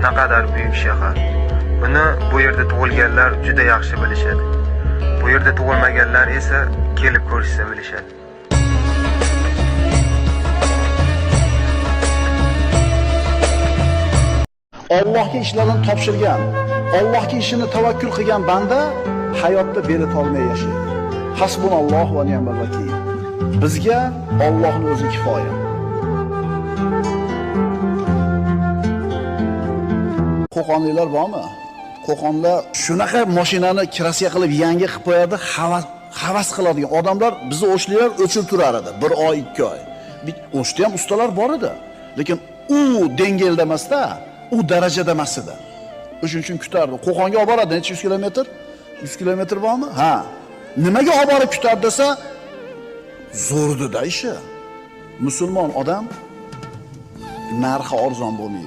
naqadar buyuk shahar. Buni bu yerda tug'ilganlar juda yaxshi bilishadi. Bu yerda tug'ilmaganlar esa kelib ko'rishsa bilishadi. Allohga ishlarni topshirgan, Allohga ishini tavakkul qilgan banda hayotda beli tolmay yashaydi. Hasbunalloh va ni'mal vakil. Bizga Allohning o'zi kifoya. Qo'qonliklar bormi? Qo'qonlar shunaqa mashinani kirasiga qilib yangi qilib qo'yadi, havas qiladigan odamlar bizni o'shlilar o'chirib turar edi 1 oy, 2 oy. O'shda ham ustalar bor edi, lekin u dengilda emasda, u darajada emas edi. O'shuning uchun kutardi. Qo'qonga olib boradi, necha 100 kilometr? 100 kilometr bormi? Ha. Nimaga olib borib kutardi desa, zo'rdi-da ishi. Musulmon odam narxi arzon bo'lmaydi.